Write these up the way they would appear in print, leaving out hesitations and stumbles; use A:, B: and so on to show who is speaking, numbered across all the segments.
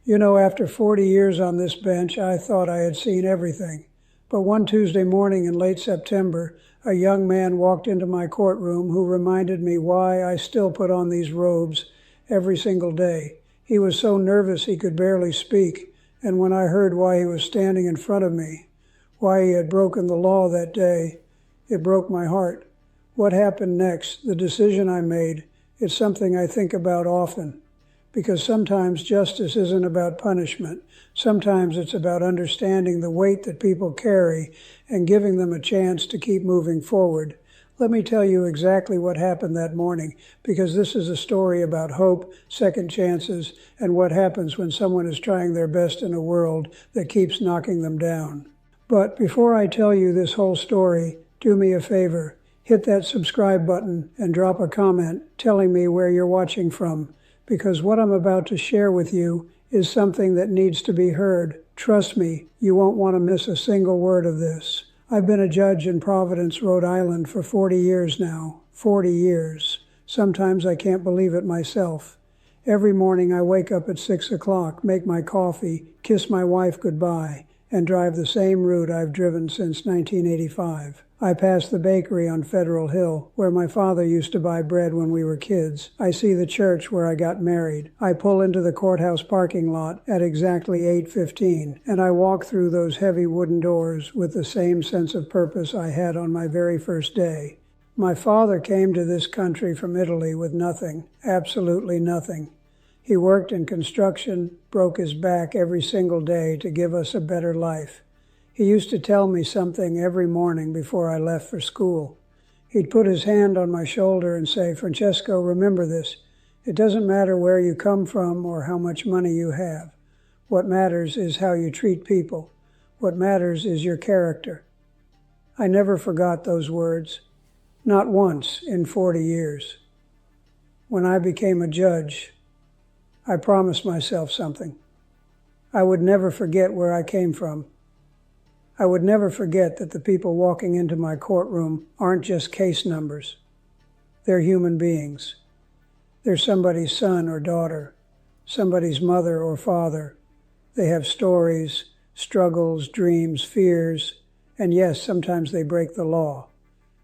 A: You know, after 40 years on this bench, I thought I had seen everything. But one Tuesday morning in late September, a young man walked into my courtroom who reminded me why I still put on these robes every single day. He was so nervous he could barely speak, and when I heard why he was standing in front of me, why he had broken the law that day, it broke my heart. What happened next, the decision I made, it's something I think about often. Because sometimes justice isn't about punishment. Sometimes it's about understanding the weight that people carry and giving them a chance to keep moving forward. Let me tell you exactly what happened that morning, because this is a story about hope, second chances, and what happens when someone is trying their best in a world that keeps knocking them down. But before I tell you this whole story, do me a favor. Hit that subscribe button and drop a comment telling me where you're watching from. Because what I'm about to share with you is something that needs to be heard. Trust me, you won't want to miss a single word of this. I've been a judge in Providence, Rhode Island for 40 years now. 40 years. Sometimes I can't believe it myself. Every morning I wake up at 6 o'clock, make my coffee, kiss my wife goodbye, and drive the same route I've driven since 1985. I pass the bakery on Federal Hill, where my father used to buy bread when we were kids. I see the church where I got married. I pull into the courthouse parking lot at exactly 8:15, and I walk through those heavy wooden doors with the same sense of purpose I had on my very first day. My father came to this country from Italy with nothing, absolutely nothing. He worked in construction, broke his back every single day to give us a better life. He used to tell me something every morning before I left for school. He'd put his hand on my shoulder and say, "Francesco, remember this. It doesn't matter where you come from or how much money you have. What matters is how you treat people. What matters is your character." I never forgot those words, not once in 40 years. When I became a judge, I promised myself something. I would never forget where I came from. I would never forget that the people walking into my courtroom aren't just case numbers. They're human beings. They're somebody's son or daughter, somebody's mother or father. They have stories, struggles, dreams, fears, and yes, sometimes they break the law.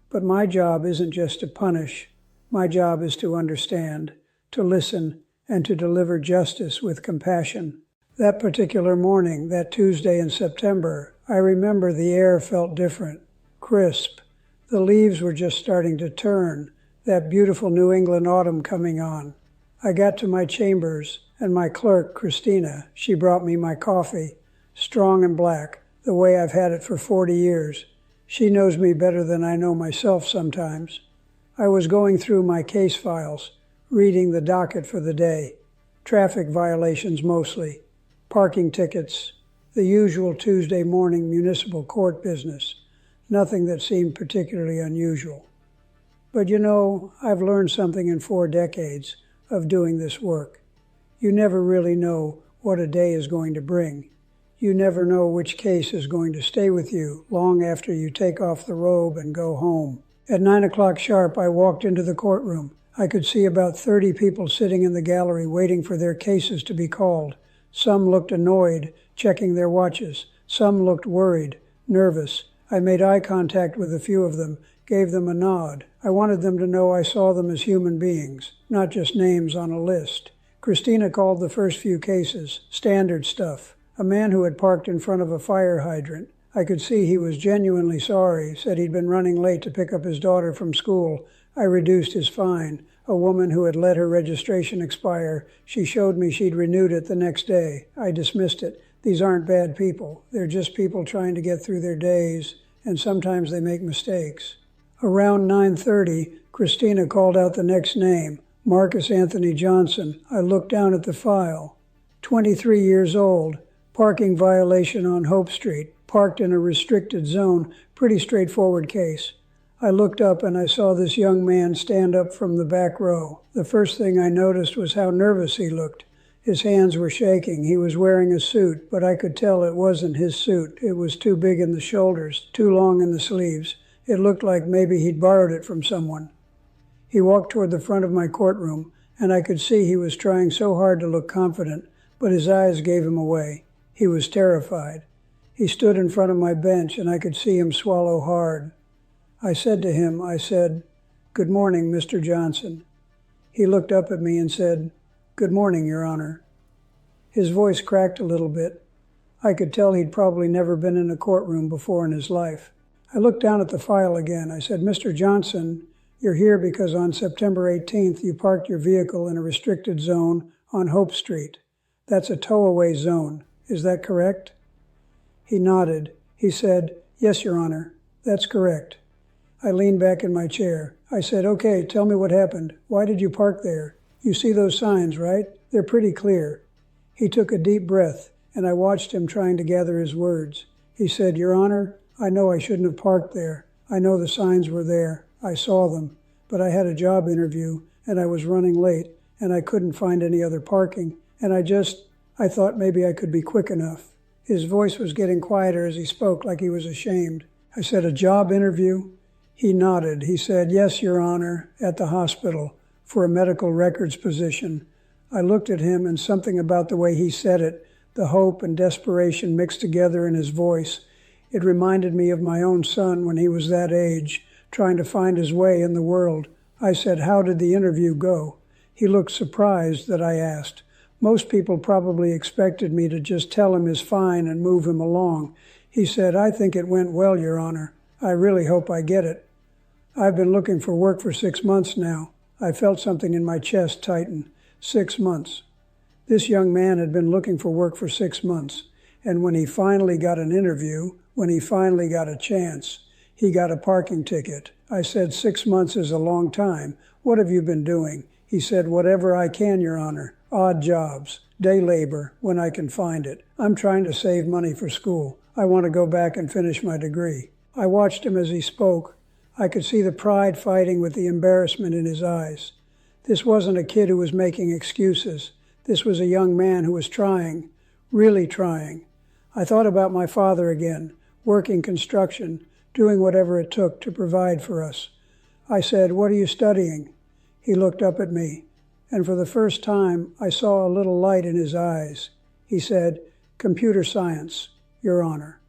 A: But my job isn't just to punish. My job is to understand, to listen, and to deliver justice with compassion. That particular morning, that Tuesday in September, I remember the air felt different, crisp. The leaves were just starting to turn, that beautiful New England autumn coming on. I got to my chambers, and my clerk, Christina, she brought me my coffee, strong and black, the way I've had it for 40 years. She knows me better than I know myself sometimes. I was going through my case files, reading the docket for the day, traffic violations mostly, parking tickets, the usual Tuesday morning municipal court business, nothing that seemed particularly unusual. But you know, I've learned something in 4 decades of doing this work. You never really know what a day is going to bring. You never know which case is going to stay with you long after you take off the robe and go home. At 9 o'clock sharp, I walked into the courtroom. I could see about 30 people sitting in the gallery waiting for their cases to be called. Some looked annoyed, checking their watches. Some looked worried, nervous. I made eye contact with a few of them, gave them a nod. I wanted them to know I saw them as human beings, not just names on a list. Christina called the first few cases, standard stuff. A man who had parked in front of a fire hydrant. I could see he was genuinely sorry, said he'd been running late to pick up his daughter from school. I reduced his fine. A woman who had let her registration expire. She showed me she'd renewed it the next day. I dismissed it. These aren't bad people. They're just people trying to get through their days, and sometimes they make mistakes. Around 9:30, Christina called out the next name, Marcus Anthony Johnson. I looked down at the file. 23 years old, parking violation on Hope Street, parked in a restricted zone, pretty straightforward case. I looked up and I saw this young man stand up from the back row. The first thing I noticed was how nervous he looked. His hands were shaking. He was wearing a suit, but I could tell it wasn't his suit. It was too big in the shoulders, too long in the sleeves. It looked like maybe he'd borrowed it from someone. He walked toward the front of my courtroom, and I could see he was trying so hard to look confident, but his eyes gave him away. He was terrified. He stood in front of my bench, and I could see him swallow hard. I said to him, "Good morning, Mr. Johnson." He looked up at me and said, "Good morning, Your Honor." His voice cracked a little bit. I could tell he'd probably never been in a courtroom before in his life. I looked down at the file again. I said, "Mr. Johnson, you're here because on September 18th you parked your vehicle in a restricted zone on Hope Street. That's a tow-away zone. Is that correct?" He nodded. He said, "Yes, Your Honor, that's correct." I leaned back in my chair. I said, "Okay, tell me what happened. Why did you park there? You see those signs, right? They're pretty clear." He took a deep breath, and I watched him trying to gather his words. He said, "Your Honor, I know I shouldn't have parked there. I know the signs were there. I saw them. But I had a job interview, and I was running late, and I couldn't find any other parking, and I thought maybe I could be quick enough." His voice was getting quieter as he spoke, like he was ashamed. I said, "A job interview?" He nodded. He said, "Yes, Your Honor, at the hospital, for a medical records position." I looked at him, and something about the way he said it, the hope and desperation mixed together in his voice, it reminded me of my own son when he was that age, trying to find his way in the world. I said, "How did the interview go?" He looked surprised that I asked. Most people probably expected me to just tell him he's fine and move him along. He said, "I think it went well, Your Honor. I really hope I get it. I've been looking for work for 6 months now." I felt something in my chest tighten. 6 months. This young man had been looking for work for 6 months, and when he finally got an interview, when he finally got a chance, he got a parking ticket. I said, "6 months is a long time. What have you been doing?" He said, "Whatever I can, Your Honor. Odd jobs, day labor, when I can find it. I'm trying to save money for school. I want to go back and finish my degree." I watched him as he spoke. I could see the pride fighting with the embarrassment in his eyes. This wasn't a kid who was making excuses. This was a young man who was trying, really trying. I thought about my father again, working construction, doing whatever it took to provide for us. I said, "What are you studying?" He looked up at me, and for the first time, I saw a little light in his eyes. He said, "Computer science, Your Honor."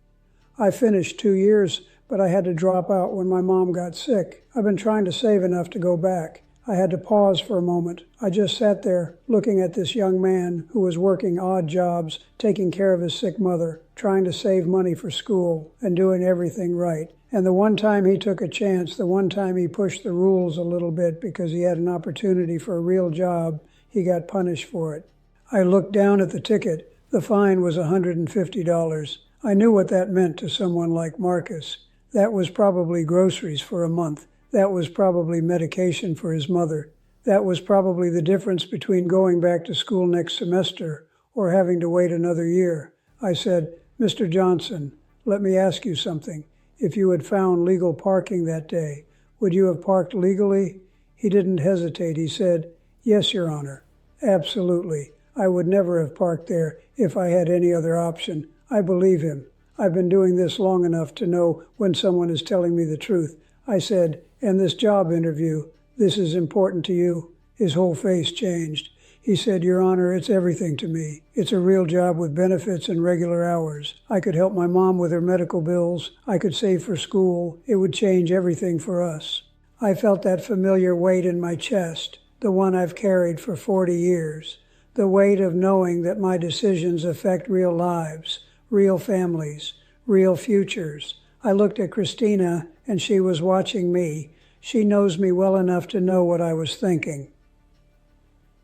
A: I finished 2 years, but I had to drop out when my mom got sick. I've been trying to save enough to go back. I had to pause for a moment. I just sat there looking at this young man who was working odd jobs, taking care of his sick mother, trying to save money for school, and doing everything right. And the one time he took a chance, the one time he pushed the rules a little bit because he had an opportunity for a real job, he got punished for it. I looked down at the ticket. The fine was $150. I knew what that meant to someone like Marcus. That was probably groceries for a month. That was probably medication for his mother. That was probably the difference between going back to school next semester or having to wait another year. I said, "Mr. Johnson, let me ask you something. If you had found legal parking that day, would you have parked legally?" He didn't hesitate. He said, "Yes, Your Honor. Absolutely. I would never have parked there if I had any other option." I believe him. I've been doing this long enough to know when someone is telling me the truth. I said, "And this job interview, this is important to you?" His whole face changed. He said, "Your Honor, it's everything to me. It's a real job with benefits and regular hours. I could help my mom with her medical bills. I could save for school. It would change everything for us." I felt that familiar weight in my chest, the one I've carried for 40 years, the weight of knowing that my decisions affect real lives, real families, real futures. I looked at Christina, and she was watching me. She knows me well enough to know what I was thinking.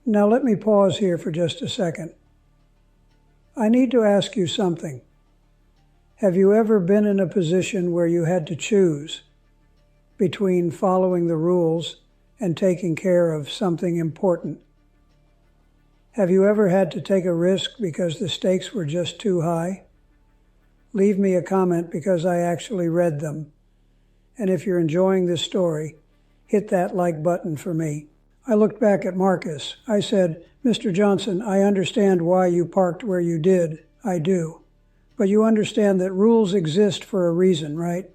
A: Now let me pause here for just a second. I need to ask you something. Have you ever been in a position where you had to choose between following the rules and taking care of something important? Have you ever had to take a risk because the stakes were just too high? Leave me a comment because I actually read them. And if you're enjoying this story, hit that like button for me. I looked back at Marcus. I said, "Mr. Johnson, I understand why you parked where you did. I do. But you understand that rules exist for a reason, right?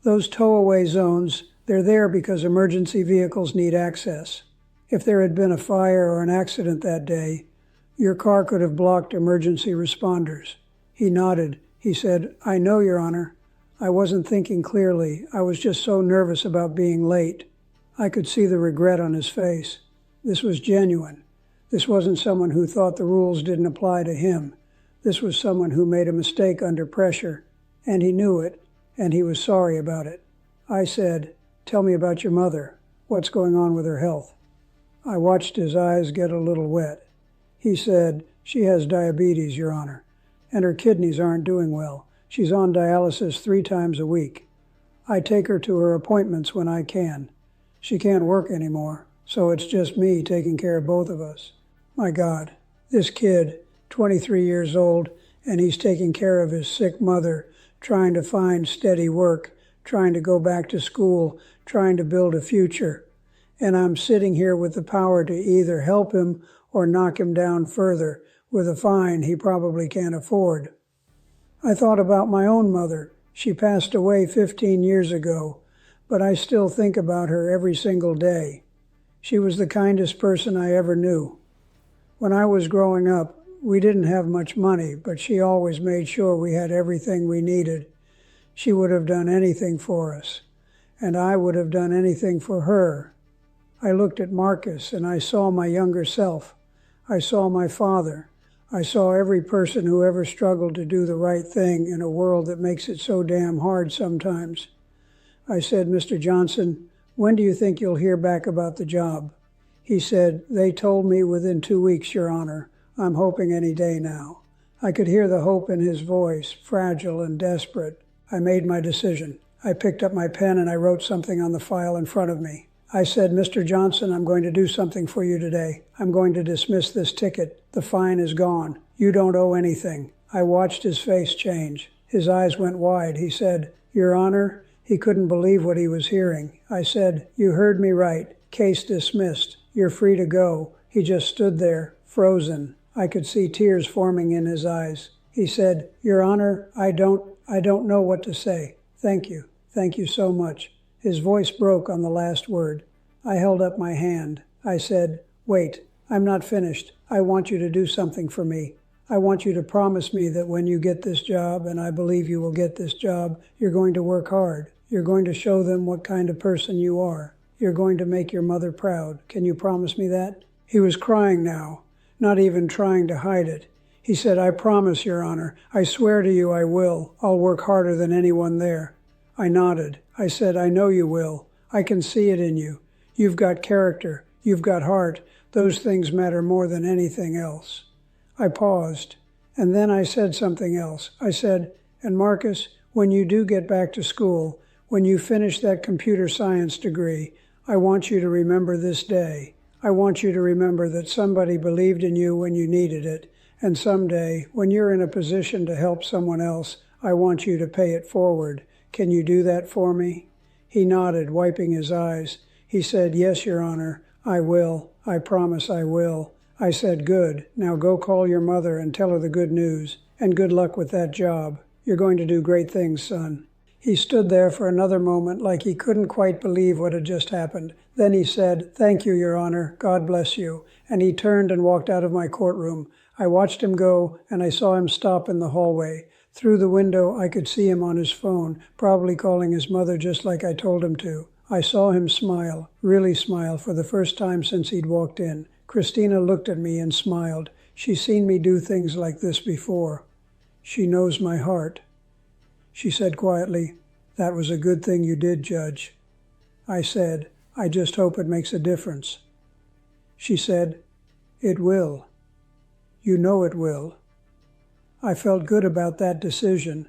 A: Those tow-away zones, they're there because emergency vehicles need access. If there had been a fire or an accident that day, Your car could have blocked emergency responders. He nodded. He said, I know, Your Honor. I wasn't thinking clearly. I was just so nervous about being late. I could see the regret on his face. This was genuine. This wasn't someone who thought the rules didn't apply to him. This was someone who made a mistake under pressure, and he knew it, and he was sorry about it. I said, tell me about your mother. What's going on with her health? I watched his eyes get a little wet. He said, she has diabetes, Your Honor, and her kidneys aren't doing well. She's on dialysis 3 times a week. I take her to her appointments when I can. She can't work anymore, so it's just me taking care of both of us. My God, this kid, 23 years old, and he's taking care of his sick mother, trying to find steady work, trying to go back to school, trying to build a future. And I'm sitting here with the power to either help him or knock him down further with a fine he probably can't afford. I thought about my own mother. She passed away 15 years ago, but I still think about her every single day. She was the kindest person I ever knew. When I was growing up, we didn't have much money, but she always made sure we had everything we needed. She would have done anything for us, and I would have done anything for her. I looked at Marcus, and I saw my younger self. I saw my father. I saw every person who ever struggled to do the right thing in a world that makes it so damn hard sometimes. I said, Mr. Johnson, when do you think you'll hear back about the job? He said, they told me within 2 weeks, Your Honor. I'm hoping any day now. I could hear the hope in his voice, fragile and desperate. I made my decision. I picked up my pen and I wrote something on the file in front of me. I said, Mr. Johnson, I'm going to do something for you today. I'm going to dismiss this ticket. The fine is gone. You don't owe anything. I watched his face change. His eyes went wide. He said, Your Honor, he couldn't believe what he was hearing. I said, you heard me right. Case dismissed. You're free to go. He just stood there, frozen. I could see tears forming in his eyes. He said, Your Honor, I don't know what to say. Thank you. Thank you so much. His voice broke on the last word. I held up my hand. I said, wait, I'm not finished. I want you to do something for me. I want you to promise me that when you get this job, and I believe you will get this job, you're going to work hard. You're going to show them what kind of person you are. You're going to make your mother proud. Can you promise me that? He was crying now, not even trying to hide it. He said, I promise, Your Honor. I swear to you I will. I'll work harder than anyone there. I nodded. I said, I know you will. I can see it in you. You've got character. You've got heart. Those things matter more than anything else. I paused, and then I said something else. I said, and Marcus, when you do get back to school, when you finish that computer science degree, I want you to remember this day. I want you to remember that somebody believed in you when you needed it, and someday, when you're in a position to help someone else, I want you to pay it forward. Can you do that for me? He nodded, wiping his eyes. He said, yes, Your Honor, I will. I promise I will. I said, good. Now go call your mother and tell her the good news, and good luck with that job. You're going to do great things, son. He stood there for another moment like he couldn't quite believe what had just happened. Then he said, thank you, Your Honor. God bless you. And he turned and walked out of my courtroom. I watched him go, and I saw him stop in the hallway. Through the window, I could see him on his phone, probably calling his mother just like I told him to. I saw him smile, really smile, for the first time since he'd walked in. Christina looked at me and smiled. She's seen me do things like this before. She knows my heart. She said quietly, that was a good thing you did, Judge. I said, I just hope it makes a difference. She said, it will. You know it will. I felt good about that decision.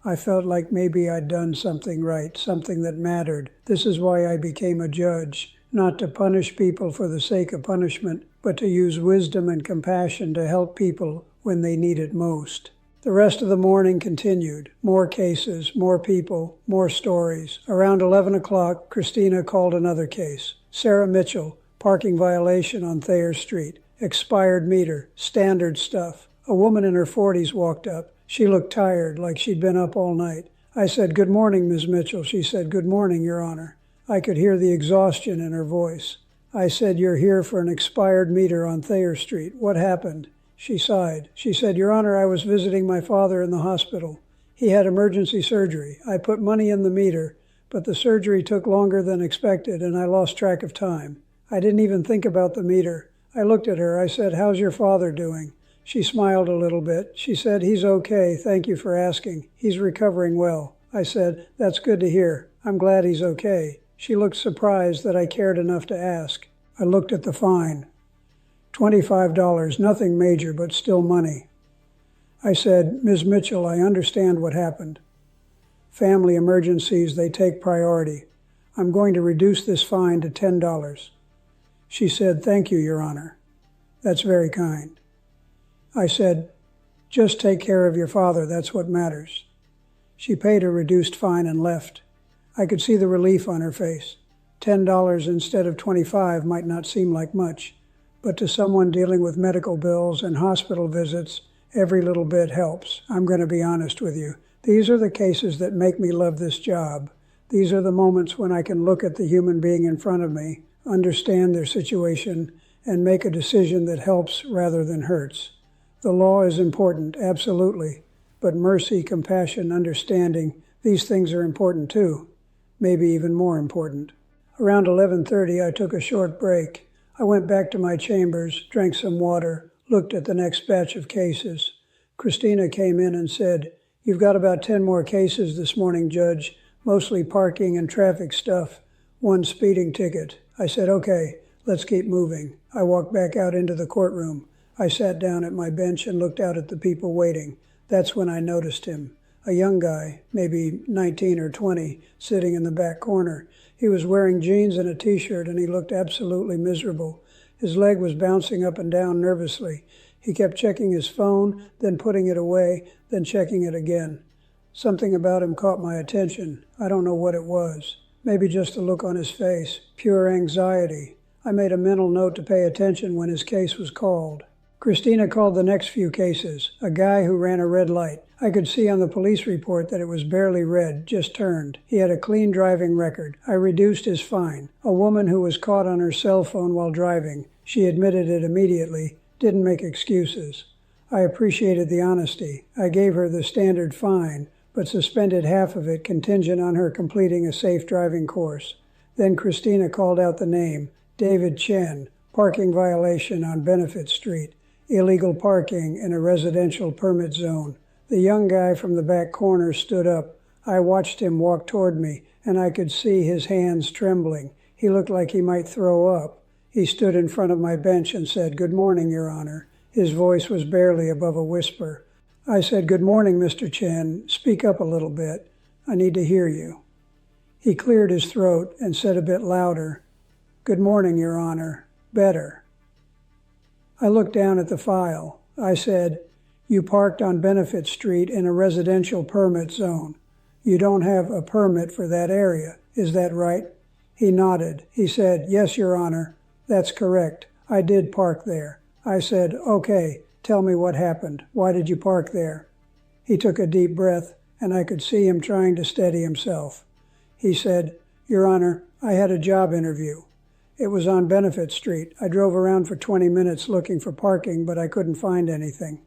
A: I felt like maybe I'd done something right, something that mattered. This is why I became a judge, not to punish people for the sake of punishment, but to use wisdom and compassion to help people when they need it most. The rest of the morning continued. More cases, more people, more stories. Around 11 o'clock, Christina called another case. Sarah Mitchell, parking violation on Thayer Street. Expired meter, standard stuff. A woman in her 40s walked up. She looked tired, like she'd been up all night. I said, good morning, Ms. Mitchell. She said, good morning, Your Honor. I could hear the exhaustion in her voice. I said, you're here for an expired meter on Thayer Street. What happened? She sighed. She said, "Your Honor, I was visiting my father in the hospital. He had emergency surgery. I put money in the meter, but the surgery took longer than expected, and I lost track of time. I didn't even think about the meter. I looked at her. I said, 'How's your father doing?' She smiled a little bit. She said, 'He's okay. Thank you for asking. He's recovering well.' I said, 'That's good to hear. I'm glad he's okay.' She looked surprised that I cared enough to ask. I looked at the fine. $25, nothing major, but still money. I said, 'Ms. Mitchell, I understand what happened. Family emergencies, they take priority. I'm going to reduce this fine to $10. She said, 'Thank you, Your Honor. That's very kind.' I said, 'Just take care of your father. That's what matters.' She paid a reduced fine and left. I could see the relief on her face. $10 instead of $25 might not seem like much, but to someone dealing with medical bills and hospital visits, every little bit helps. I'm going to be honest with you. These are the cases that make me love this job. These are the moments when I can look at the human being in front of me, understand their situation, and make a decision that helps rather than hurts. The law is important, absolutely, but mercy, compassion, understanding, these things are important too, maybe even more important. Around 11:30, I took a short break. I went back to my chambers, drank some water, looked at the next batch of cases. Christina came in and said, "You've got about 10 more cases this morning, Judge, mostly parking and traffic stuff, 1 speeding ticket." I said, "Okay, let's keep moving." I walked back out into the courtroom. I sat down at my bench and looked out at the people waiting. That's when I noticed him. A young guy, maybe 19 or 20, sitting in the back corner. He was wearing jeans and a t-shirt, and he looked absolutely miserable. His leg was bouncing up and down nervously. He kept checking his phone, then putting it away, then checking it again. Something about him caught my attention. I don't know what it was. Maybe just the look on his face. Pure anxiety. I made a mental note to pay attention when his case was called. Christina called the next few cases. A guy who ran a red light. I could see on the police report that it was barely red, just turned. He had a clean driving record. I reduced his fine. A woman who was caught on her cell phone while driving. She admitted it immediately, didn't make excuses. I appreciated the honesty. I gave her the standard fine, but suspended half of it contingent on her completing a safe driving course. Then Christina called out the name, David Chen, parking violation on Benefit Street, illegal parking in a residential permit zone. The young guy from the back corner stood up. I watched him walk toward me, and I could see his hands trembling. He looked like he might throw up. He stood in front of my bench and said, "Good morning, Your Honor." His voice was barely above a whisper. I said, "Good morning, Mr. Chen. Speak up a little bit. I need to hear you." He cleared his throat and said a bit louder, "Good morning, Your Honor. Better." I looked down at the file. I said, "You parked on Benefit Street in a residential permit zone. You don't have a permit for that area. Is that right?" He nodded. He said, "Yes, Your Honor. That's correct. I did park there." I said, "Okay, tell me what happened. Why did you park there?" He took a deep breath, and I could see him trying to steady himself. He said, "Your Honor, I had a job interview. It was on Benefit Street. I drove around for 20 minutes looking for parking, but I couldn't find anything.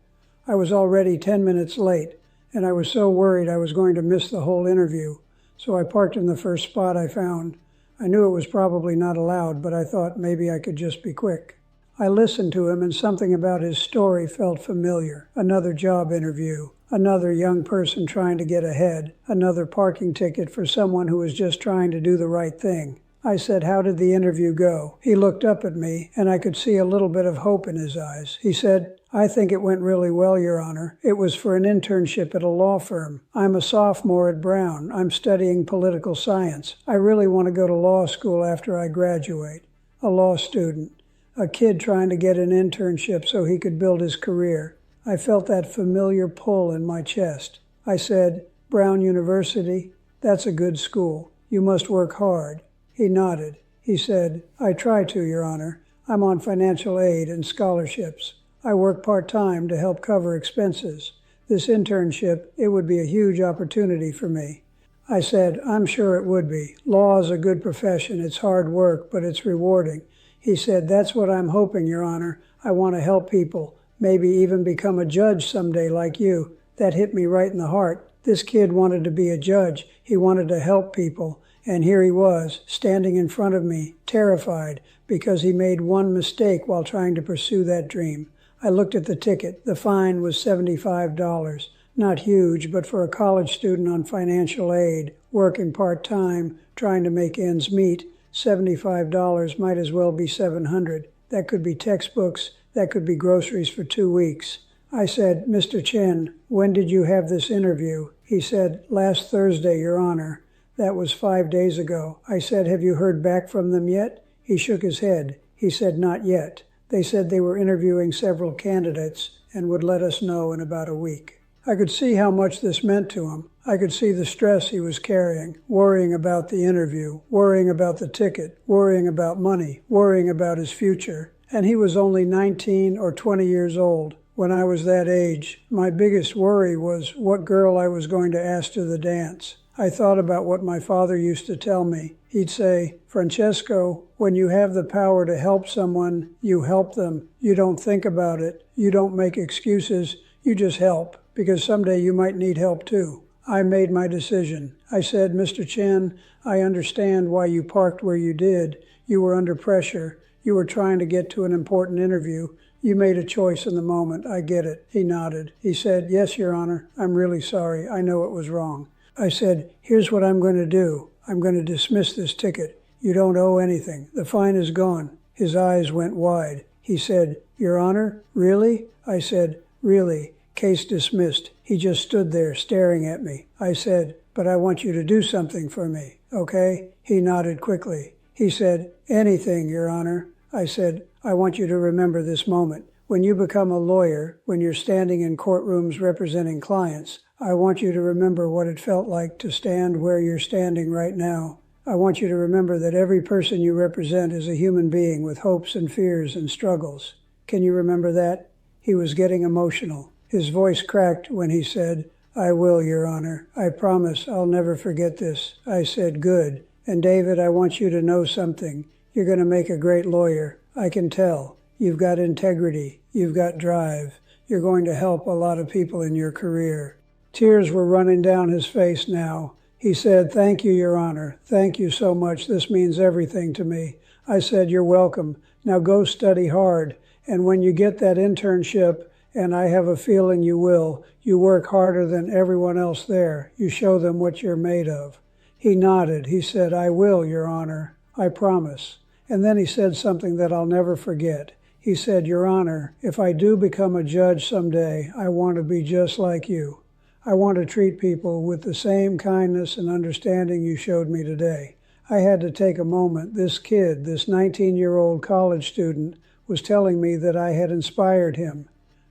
A: I was already 10 minutes late, and I was so worried I was going to miss the whole interview, so I parked in the first spot I found. I knew it was probably not allowed, but I thought maybe I could just be quick." I listened to him, and something about his story felt familiar. Another job interview, another young person trying to get ahead, another parking ticket for someone who was just trying to do the right thing. I said, "How did the interview go?" He looked up at me, and I could see a little bit of hope in his eyes. He said, "I think it went really well, Your Honor. It was for an internship at a law firm. I'm a sophomore at Brown. I'm studying political science. I really want to go to law school after I graduate." A law student, a kid trying to get an internship so he could build his career. I felt that familiar pull in my chest. I said, "Brown University? That's a good school. You must work hard." He nodded. He said, "I try to, Your Honor. I'm on financial aid and scholarships. I work part-time to help cover expenses. This internship, it would be a huge opportunity for me." I said, "I'm sure it would be. Law is a good profession. It's hard work, but it's rewarding." He said, "That's what I'm hoping, Your Honor. I want to help people, maybe even become a judge someday like you. That hit me right in the heart. This kid wanted to be a judge. He wanted to help people. And here he was, standing in front of me, terrified, because he made one mistake while trying to pursue that dream. I looked at the ticket. The fine was $75. Not huge, but for a college student on financial aid, working part-time, trying to make ends meet, $75 might as well be $700. That could be textbooks. That could be groceries for 2 weeks. I said, "Mr. Chen, when did you have this interview?" He said, "Last Thursday, Your Honor." That was 5 days ago. I said, "Have you heard back from them yet?" He shook his head. He said, "Not yet. They said they were interviewing several candidates and would let us know in about a week." I could see how much this meant to him. I could see the stress he was carrying, worrying about the interview, worrying about the ticket, worrying about money, worrying about his future. And he was only 19 or 20 years old. When I was that age, my biggest worry was what girl I was going to ask to the dance. I thought about what my father used to tell me. He'd say, "Francesco, when you have the power to help someone, you help them. You don't think about it. You don't make excuses. You just help, because someday you might need help too." I made my decision. I said, "Mr. Chen, I understand why you parked where you did. You were under pressure. You were trying to get to an important interview. You made a choice in the moment. I get it." He nodded. He said, "Yes, Your Honor. I'm really sorry. I know it was wrong." I said, "Here's what I'm going to do. I'm going to dismiss this ticket. You don't owe anything. The fine is gone." His eyes went wide. He said, "Your Honor, really?" I said, "Really. Case dismissed." He just stood there staring at me. I said, "But I want you to do something for me, okay?" He nodded quickly. He said, "Anything, Your Honor." I said, "I want you to remember this moment. When you become a lawyer, when you're standing in courtrooms representing clients, I want you to remember what it felt like to stand where you're standing right now. I want you to remember that every person you represent is a human being with hopes and fears and struggles. Can you remember that?" He was getting emotional. His voice cracked when he said, "I will, Your Honor. I promise I'll never forget this." I said, "Good. And David, I want you to know something. You're going to make a great lawyer. I can tell. You've got integrity. You've got drive. You're going to help a lot of people in your career." Tears were running down his face now. He said, "Thank you, Your Honor. Thank you so much. This means everything to me." I said, "You're welcome. Now go study hard. And when you get that internship, and I have a feeling you will, you work harder than everyone else there. You show them what you're made of." He nodded. He said, "I will, Your Honor. I promise." And then he said something that I'll never forget. He said, "Your Honor, if I do become a judge someday, I want to be just like you. I want to treat people with the same kindness and understanding you showed me today." I had to take a moment. This kid, this 19-year-old college student, was telling me that I had inspired him,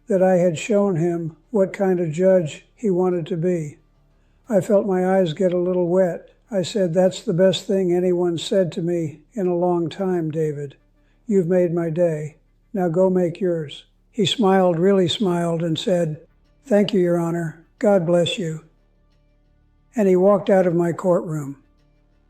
A: that I had shown him what kind of judge he wanted to be. I felt my eyes get a little wet. I said, "That's the best thing anyone said to me in a long time, David. You've made my day. Now go make yours." He smiled, really smiled, and said, "Thank you, Your Honor. God bless you." And he walked out of my courtroom.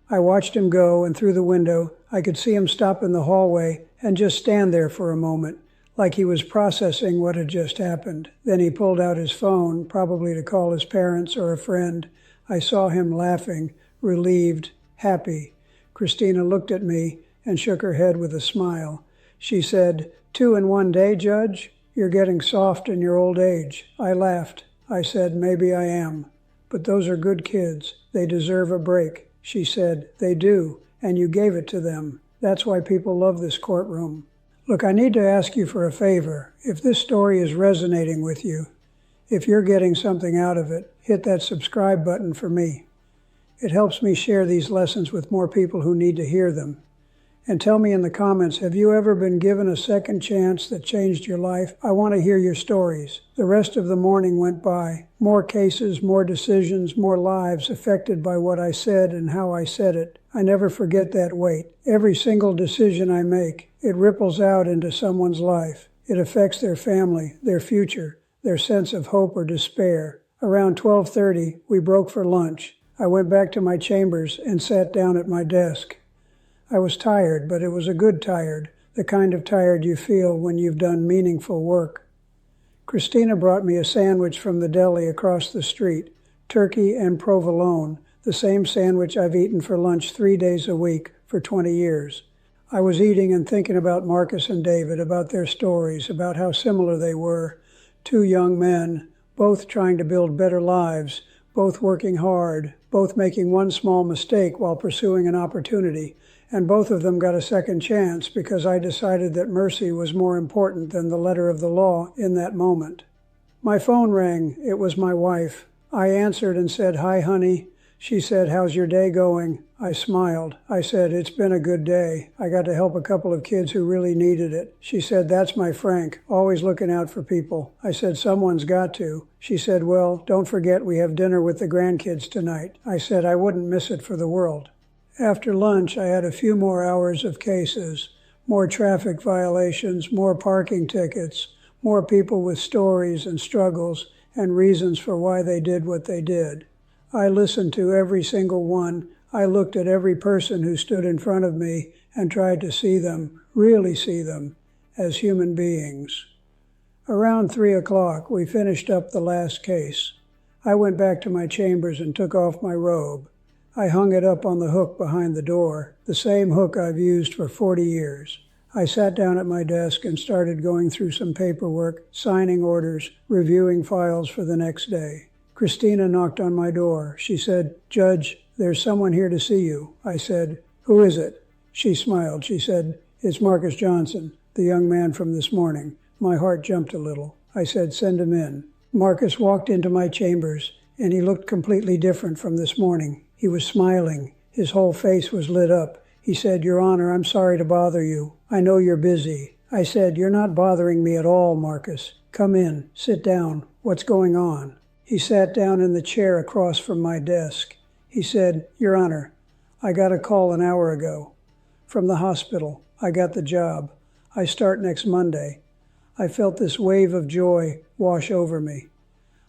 A: I watched him go, and through the window, I could see him stop in the hallway and just stand there for a moment, like he was processing what had just happened. Then he pulled out his phone, probably to call his parents or a friend. I saw him laughing, relieved, happy. Christina looked at me and shook her head with a smile. She said, "2 in 1 day, Judge? You're getting soft in your old age." I laughed. I said, "Maybe I am. But those are good kids. They deserve a break." She said, "They do, and you gave it to them. That's why people love this courtroom." Look, I need to ask you for a favor. If this story is resonating with you, if you're getting something out of it, hit that subscribe button for me. It helps me share these lessons with more people who need to hear them. And tell me in the comments, have you ever been given a second chance that changed your life? I want to hear your stories. The rest of the morning went by. More cases, more decisions, more lives affected by what I said and how I said it. I never forget that weight. Every single decision I make, it ripples out into someone's life. It affects their family, their future, their sense of hope or despair. Around 12:30, we broke for lunch. I went back to my chambers and sat down at my desk. I was tired, but it was a good tired, the kind of tired you feel when you've done meaningful work. Christina brought me a sandwich from the deli across the street, turkey and provolone, the same sandwich I've eaten for lunch 3 days a week for 20 years. I was eating and thinking about Marcus and David, about their stories, about how similar they were. Two young men, both trying to build better lives, both working hard, both making one small mistake while pursuing an opportunity, and both of them got a second chance because I decided that mercy was more important than the letter of the law in that moment. My phone rang. It was my wife. I answered and said, "Hi, honey." She said, "How's your day going?" I smiled. I said, "It's been a good day. I got to help a couple of kids who really needed it." She said, "That's my Frank, always looking out for people." I said, "Someone's got to." She said, "Well, don't forget we have dinner with the grandkids tonight." I said I wouldn't miss it for the world. After lunch, I had a few more hours of cases, more traffic violations, more parking tickets, more people with stories and struggles and reasons for why they did what they did. I listened to every single one. I looked at every person who stood in front of me and tried to see them, really see them, as human beings. Around 3 o'clock, we finished up the last case. I went back to my chambers and took off my robe. I hung it up on the hook behind the door, the same hook I've used for 40 years. I sat down at my desk and started going through some paperwork, signing orders, reviewing files for the next day. Christina knocked on my door. She said, "Judge, there's someone here to see you." I said, "Who is it?" She smiled. She said, "It's Marcus Johnson, the young man from this morning." My heart jumped a little. I said, "Send him in." Marcus walked into my chambers, and he looked completely different from this morning. He was smiling. His whole face was lit up. He said, "Your Honor, I'm sorry to bother you. I know you're busy." I said, "You're not bothering me at all, Marcus. Come in. Sit down. What's going on?" He sat down in the chair across from my desk. He said, "Your Honor, I got a call an hour ago from the hospital. I got the job. I start next Monday." I felt this wave of joy wash over me.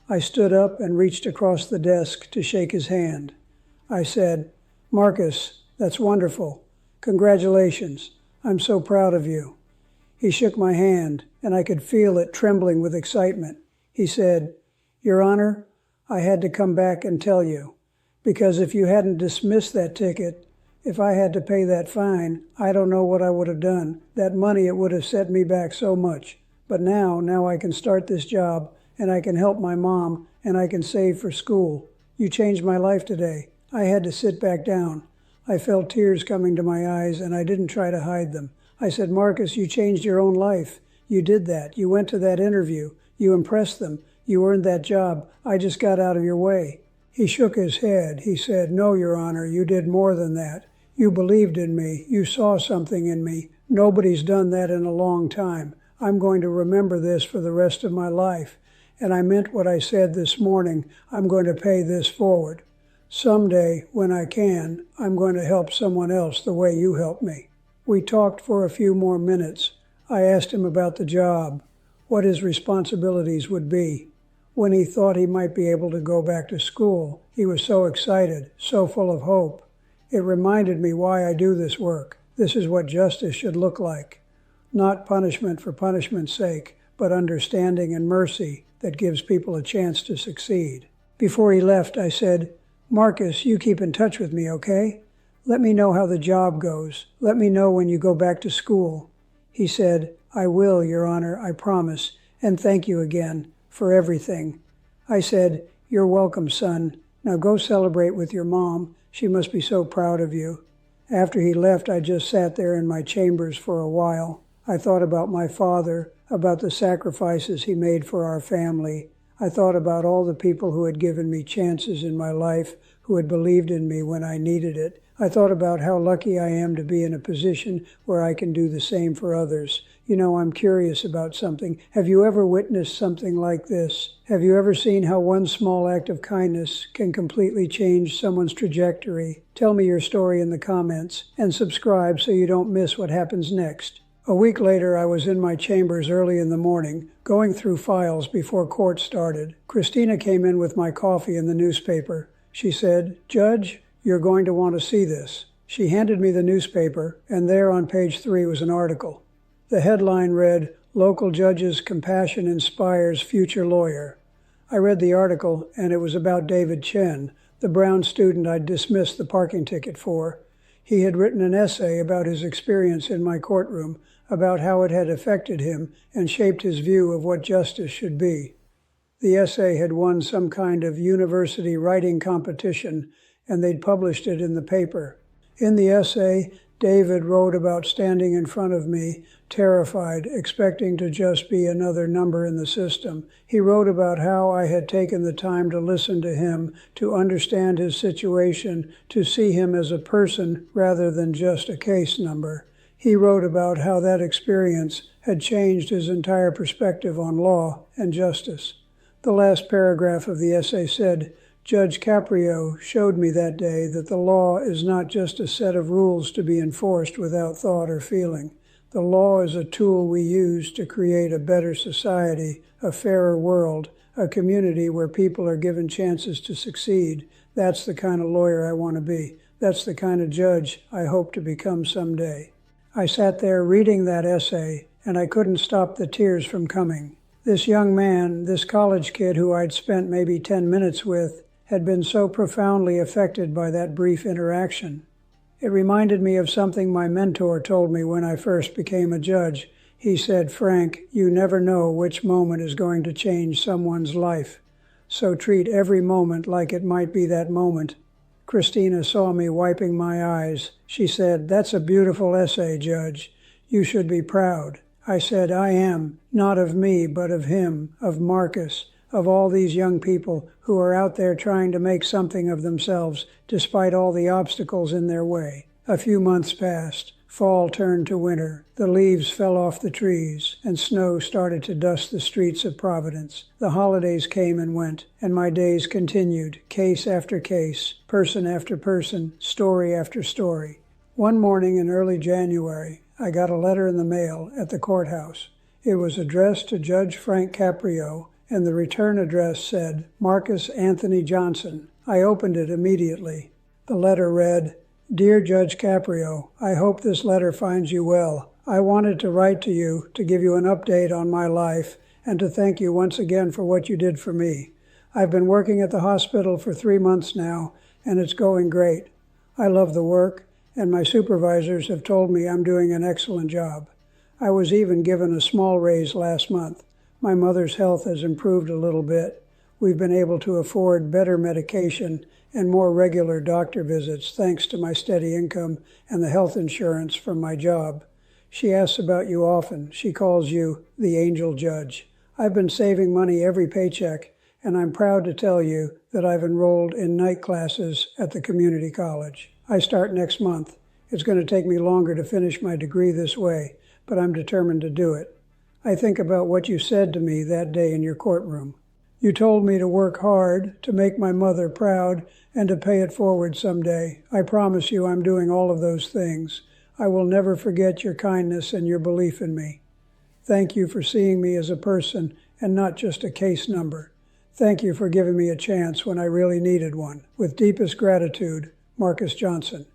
A: I stood up and reached across the desk to shake his hand. I said, "Marcus, that's wonderful. Congratulations. I'm so proud of you." He shook my hand, and I could feel it trembling with excitement. He said, "Your Honor, I had to come back and tell you, because if you hadn't dismissed that ticket, if I had to pay that fine, I don't know what I would have done. That money, it would have set me back so much. But now I can start this job, and I can help my mom, and I can save for school. You changed my life today." I had to sit back down. I felt tears coming to my eyes, and I didn't try to hide them. I said, "Marcus, you changed your own life. You did that. You went to that interview. You impressed them. You earned that job. I just got out of your way." He shook his head. He said, "No, Your Honor, you did more than that. You believed in me. You saw something in me. Nobody's done that in a long time. I'm going to remember this for the rest of my life. And I meant what I said this morning. I'm going to pay this forward. Someday, when I can, I'm going to help someone else the way you helped me." We talked for a few more minutes. I asked him about the job, what his responsibilities would be. When he thought he might be able to go back to school, he was so excited, so full of hope. It reminded me why I do this work. This is what justice should look like. Not punishment for punishment's sake, but understanding and mercy that gives people a chance to succeed. Before he left, I said, "Marcus, you keep in touch with me, okay? Let me know how the job goes. Let me know when you go back to school." He said, "I will, Your Honor, I promise, and thank you again for everything." I said, "You're welcome, son. Now go celebrate with your mom. She must be so proud of you." After he left, I just sat there in my chambers for a while. I thought about my father, about the sacrifices he made for our family. I thought about all the people who had given me chances in my life, who had believed in me when I needed it. I thought about how lucky I am to be in a position where I can do the same for others. You know, I'm curious about something. Have you ever witnessed something like this? Have you ever seen how one small act of kindness can completely change someone's trajectory? Tell me your story in the comments, and subscribe so you don't miss what happens next. A week later, I was in my chambers early in the morning, going through files before court started. Christina came in with my coffee and the newspaper. She said, "Judge, you're going to want to see this." She handed me the newspaper, and there on page 3 was an article. The headline read, Local Judge's Compassion Inspires Future Lawyer. I read the article, and it was about David Chen, the Brown student I'd dismissed the parking ticket for. He had written an essay about his experience in my courtroom, about how it had affected him and shaped his view of what justice should be. The essay had won some kind of university writing competition, and they'd published it in the paper. In the essay, David wrote about standing in front of me, terrified, expecting to just be another number in the system. He wrote about how I had taken the time to listen to him, to understand his situation, to see him as a person rather than just a case number. He wrote about how that experience had changed his entire perspective on law and justice. The last paragraph of the essay said, Judge Caprio showed me that day that the law is not just a set of rules to be enforced without thought or feeling. The law is a tool we use to create a better society, a fairer world, a community where people are given chances to succeed. That's the kind of lawyer I want to be. That's the kind of judge I hope to become someday. I sat there reading that essay, and I couldn't stop the tears from coming. This young man, this college kid who I'd spent maybe 10 minutes with, had been so profoundly affected by that brief interaction. It reminded me of something my mentor told me when I first became a judge. He said, Frank, you never know which moment is going to change someone's life, so treat every moment like it might be that moment. Christina saw me wiping my eyes. She said, that's a beautiful essay, Judge. You should be proud. I said, I am, not of me, but of him, of Marcus, of all these young people who are out there trying to make something of themselves despite all the obstacles in their way. A few months passed. Fall turned to winter. The leaves fell off the trees, and snow started to dust the streets of Providence. The holidays came and went, and my days continued, case after case, person after person, story after story. One morning in early January, I got a letter in the mail at the courthouse. It was addressed to Judge Frank Caprio, and the return address said, Marcus Anthony Johnson. I opened it immediately. The letter read, Dear Judge Caprio, I hope this letter finds you well. I wanted to write to you to give you an update on my life and to thank you once again for what you did for me. I've been working at the hospital for 3 months now, and it's going great. I love the work, and my supervisors have told me I'm doing an excellent job. I was even given a small raise last month. My mother's health has improved a little bit. We've been able to afford better medication and more regular doctor visits thanks to my steady income and the health insurance from my job. She asks about you often. She calls you the angel judge. I've been saving money every paycheck, and I'm proud to tell you that I've enrolled in night classes at the community college. I start next month. It's going to take me longer to finish my degree this way, but I'm determined to do it. I think about what you said to me that day in your courtroom. You told me to work hard, to make my mother proud, and to pay it forward someday. I promise you I'm doing all of those things. I will never forget your kindness and your belief in me. Thank you for seeing me as a person and not just a case number. Thank you for giving me a chance when I really needed one. With deepest gratitude, Marcus Johnson.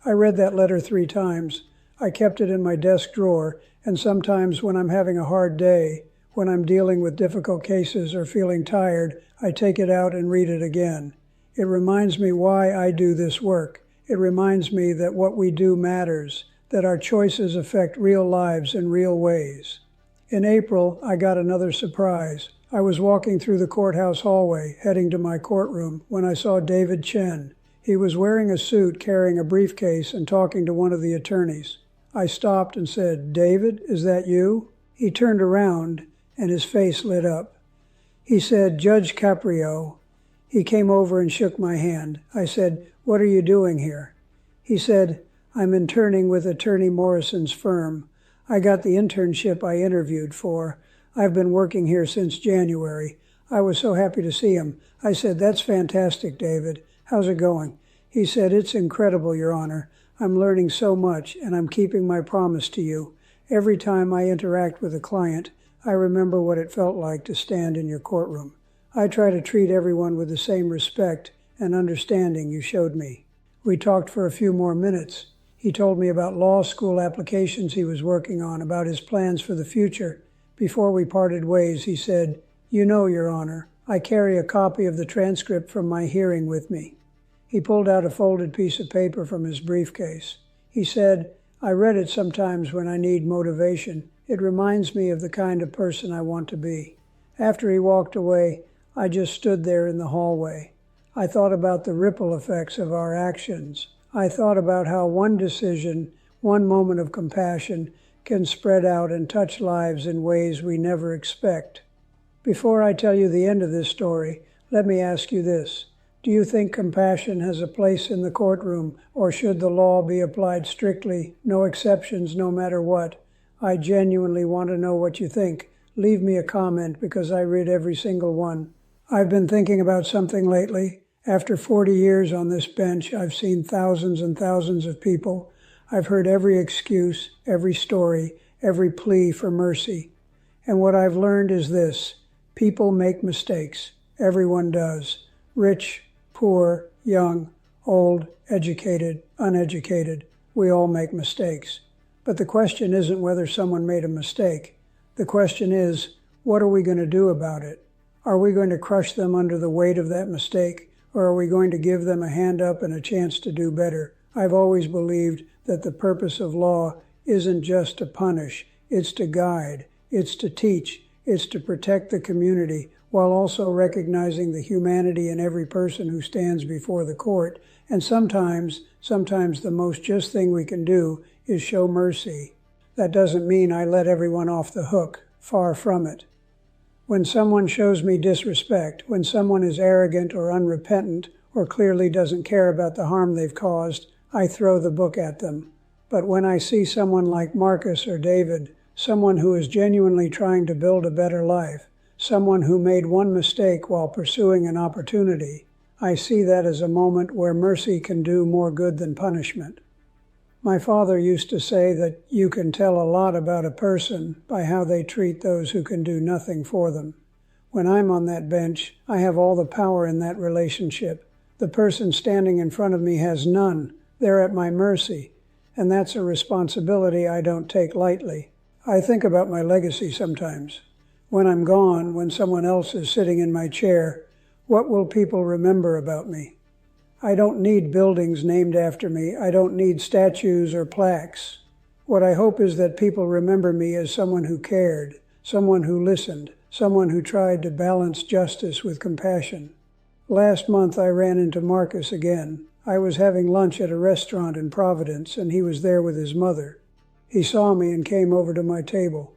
A: I read that letter 3 times. I kept it in my desk drawer, and sometimes when I'm having a hard day, when I'm dealing with difficult cases or feeling tired, I take it out and read it again. It reminds me why I do this work. It reminds me that what we do matters, that our choices affect real lives in real ways. In April, I got another surprise. I was walking through the courthouse hallway, heading to my courtroom, when I saw David Chen. He was wearing a suit, carrying a briefcase, and talking to one of the attorneys. I stopped and said, David, is that you? He turned around, and his face lit up. He said, Judge Caprio. He came over and shook my hand. I said, what are you doing here? He said, I'm interning with Attorney Morrison's firm. I got the internship I interviewed for. I've been working here since January. I was so happy to see him. I said, that's fantastic, David. How's it going? He said, it's incredible, Your Honor. I'm learning so much, and I'm keeping my promise to you. Every time I interact with a client, I remember what it felt like to stand in your courtroom. I try to treat everyone with the same respect and understanding you showed me. We talked for a few more minutes. He told me about law school applications he was working on, about his plans for the future. Before we parted ways, he said, "You know, Your Honor, I carry a copy of the transcript from my hearing with me." He pulled out a folded piece of paper from his briefcase. He said, "I read it sometimes when I need motivation. It reminds me of the kind of person I want to be." After he walked away, I just stood there in the hallway. I thought about the ripple effects of our actions. I thought about how one decision, one moment of compassion, can spread out and touch lives in ways we never expect. Before I tell you the end of this story, let me ask you this. Do you think compassion has a place in the courtroom, or should the law be applied strictly, no exceptions, no matter what? I genuinely want to know what you think. Leave me a comment because I read every single one. I've been thinking about something lately. After 40 years on this bench, I've seen thousands and thousands of people. I've heard every excuse, every story, every plea for mercy. And what I've learned is this: people make mistakes. Everyone does. Rich, poor, young, old, educated, uneducated. We all make mistakes. But the question isn't whether someone made a mistake. The question is, what are we going to do about it? Are we going to crush them under the weight of that mistake, or are we going to give them a hand up and a chance to do better? I've always believed that the purpose of law isn't just to punish, it's to guide, it's to teach, it's to protect the community, while also recognizing the humanity in every person who stands before the court. And sometimes the most just thing we can do is show mercy. That doesn't mean I let everyone off the hook. Far from it. When someone shows me disrespect, when someone is arrogant or unrepentant or clearly doesn't care about the harm they've caused, I throw the book at them. But when I see someone like Marcus or David, someone who is genuinely trying to build a better life, someone who made one mistake while pursuing an opportunity, I see that as a moment where mercy can do more good than punishment. My father used to say that you can tell a lot about a person by how they treat those who can do nothing for them. When I'm on that bench, I have all the power in that relationship. The person standing in front of me has none. They're at my mercy, and that's a responsibility I don't take lightly. I think about my legacy sometimes. When I'm gone, when someone else is sitting in my chair, what will people remember about me? I don't need buildings named after me. I don't need statues or plaques. What I hope is that people remember me as someone who cared, someone who listened, someone who tried to balance justice with compassion. Last month I ran into Marcus again. I was having lunch at a restaurant in Providence, and he was there with his mother. He saw me and came over to my table.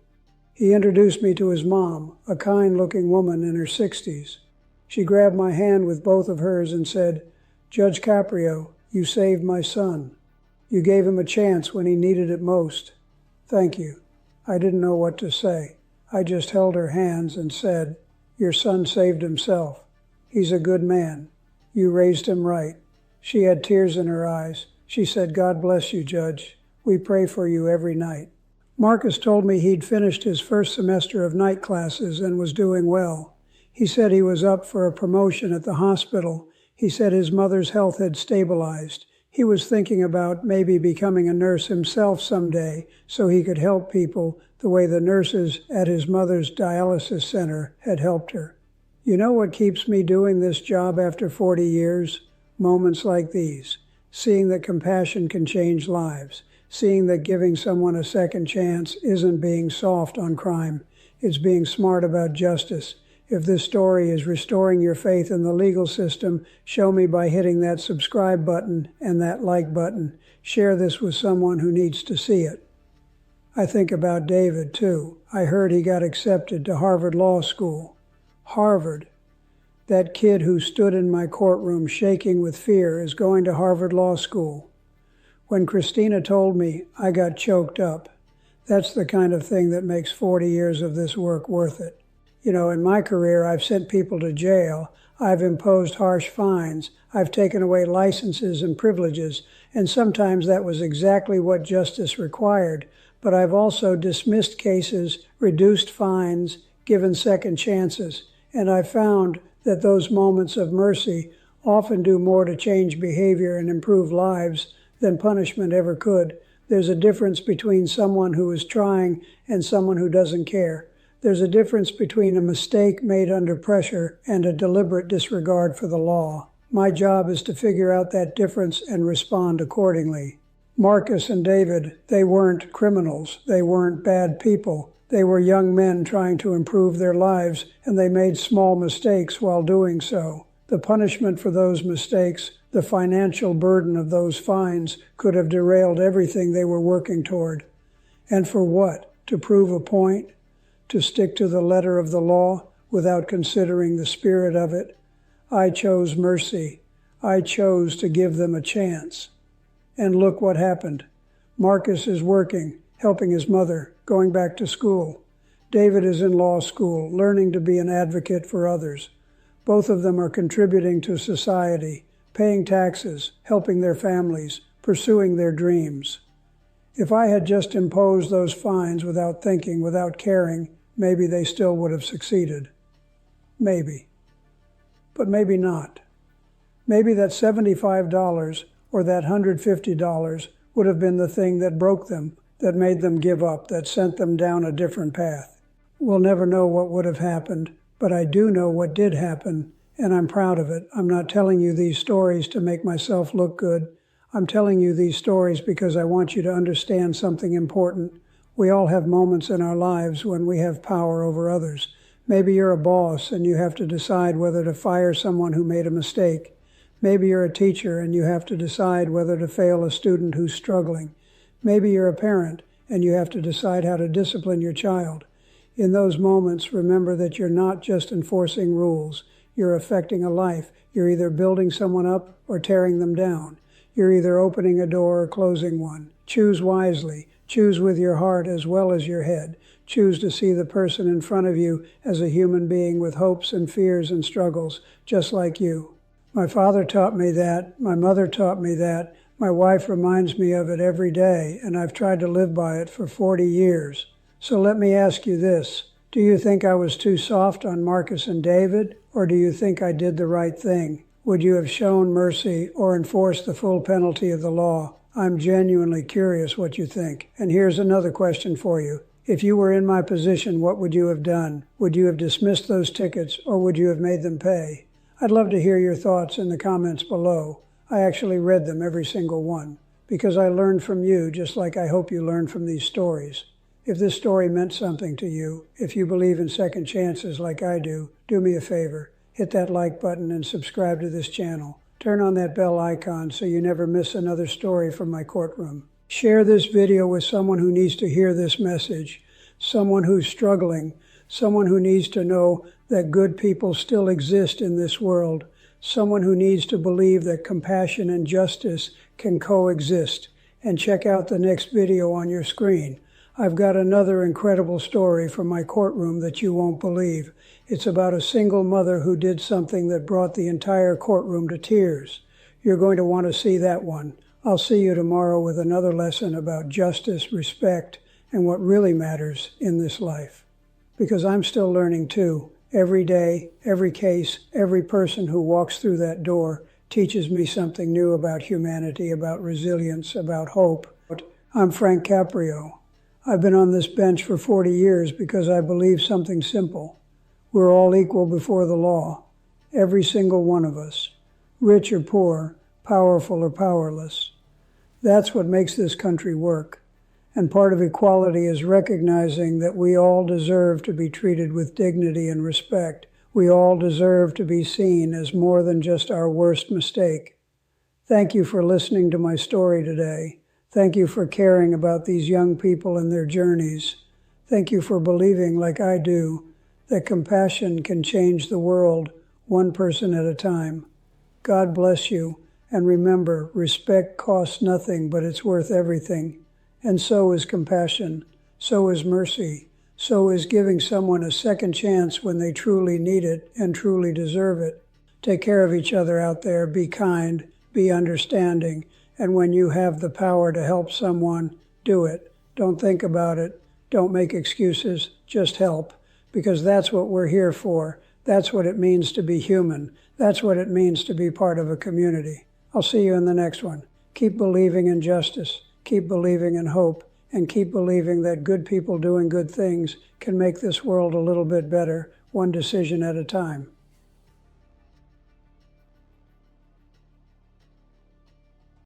A: He introduced me to his mom, a kind-looking woman in her 60s. She grabbed my hand with both of hers and said, "Judge Caprio, you saved my son. You gave him a chance when he needed it most. Thank you." I didn't know what to say. I just held her hands and said, "Your son saved himself. He's a good man. You raised him right." She had tears in her eyes. She said, "God bless you, Judge. We pray for you every night." Marcus told me he'd finished his first semester of night classes and was doing well. He said he was up for a promotion at the hospital. He said his mother's health had stabilized. He was thinking about maybe becoming a nurse himself someday so he could help people the way the nurses at his mother's dialysis center had helped her. You know what keeps me doing this job after 40 years? Moments like these. Seeing that compassion can change lives. Seeing that giving someone a second chance isn't being soft on crime. It's being smart about justice. If this story is restoring your faith in the legal system, show me by hitting that subscribe button and that like button. Share this with someone who needs to see it. I think about David, too. I heard he got accepted to Harvard Law School. Harvard. That kid who stood in my courtroom shaking with fear is going to Harvard Law School. When Christina told me, I got choked up. That's the kind of thing that makes 40 years of this work worth it. You know, in my career, I've sent people to jail. I've imposed harsh fines. I've taken away licenses and privileges, and sometimes that was exactly what justice required. But I've also dismissed cases, reduced fines, given second chances, and I've found that those moments of mercy often do more to change behavior and improve lives than punishment ever could. There's a difference between someone who is trying and someone who doesn't care. There's a difference between a mistake made under pressure and a deliberate disregard for the law. My job is to figure out that difference and respond accordingly. Marcus and David, they weren't criminals. They weren't bad people. They were young men trying to improve their lives, and they made small mistakes while doing so. The punishment for those mistakes, the financial burden of those fines, could have derailed everything they were working toward. And for what? To prove a point? To stick to the letter of the law without considering the spirit of it? I chose mercy. I chose to give them a chance. And look what happened. Marcus is working, helping his mother, going back to school. David is in law school, learning to be an advocate for others. Both of them are contributing to society, paying taxes, helping their families, pursuing their dreams. If I had just imposed those fines without thinking, without caring, maybe they still would have succeeded. Maybe. But maybe not. Maybe that $75 or that $150 would have been the thing that broke them, that made them give up, that sent them down a different path. We'll never know what would have happened, but I do know what did happen, and I'm proud of it. I'm not telling you these stories to make myself look good. I'm telling you these stories because I want you to understand something important. We all have moments in our lives when we have power over others. Maybe you're a boss and you have to decide whether to fire someone who made a mistake. Maybe you're a teacher and you have to decide whether to fail a student who's struggling. Maybe you're a parent and you have to decide how to discipline your child. In those moments, remember that you're not just enforcing rules. You're affecting a life. You're either building someone up or tearing them down. You're either opening a door or closing one. Choose wisely. Choose with your heart as well as your head. Choose to see the person in front of you as a human being with hopes and fears and struggles, just like you. My father taught me that. My mother taught me that. My wife reminds me of it every day, and I've tried to live by it for 40 years. So let me ask you this. Do you think I was too soft on Marcus and David, or do you think I did the right thing? Would you have shown mercy or enforced the full penalty of the law? I'm genuinely curious what you think. And here's another question for you. If you were in my position, what would you have done? Would you have dismissed those tickets, or would you have made them pay? I'd love to hear your thoughts in the comments below. I actually read them, every single one, because I learned from you just like I hope you learned from these stories. If this story meant something to you, if you believe in second chances like I do me a favor. Hit that like button and subscribe to this channel. Turn on that bell icon so you never miss another story from my courtroom. Share this video with someone who needs to hear this message, someone who's struggling, someone who needs to know that good people still exist in this world, someone who needs to believe that compassion and justice can coexist. And check out the next video on your screen. I've got another incredible story from my courtroom that you won't believe. It's about a single mother who did something that brought the entire courtroom to tears. You're going to want to see that one. I'll see you tomorrow with another lesson about justice, respect, and what really matters in this life. Because I'm still learning too. Every day, every case, every person who walks through that door teaches me something new about humanity, about resilience, about hope. I'm Frank Caprio. I've been on this bench for 40 years because I believe something simple. We're all equal before the law, every single one of us, rich or poor, powerful or powerless. That's what makes this country work. And part of equality is recognizing that we all deserve to be treated with dignity and respect. We all deserve to be seen as more than just our worst mistake. Thank you for listening to my story today. Thank you for caring about these young people and their journeys. Thank you for believing, like I do, that compassion can change the world one person at a time. God bless you, and remember, respect costs nothing, but it's worth everything. And so is compassion, so is mercy, so is giving someone a second chance when they truly need it and truly deserve it. Take care of each other out there, be kind, be understanding, and when you have the power to help someone, do it. Don't think about it, don't make excuses, just help. Because that's what we're here for. That's what it means to be human. That's what it means to be part of a community. I'll see you in the next one. Keep believing in justice. Keep believing in hope. and keep believing that good people doing good things can make this world a little bit better, one decision at a time.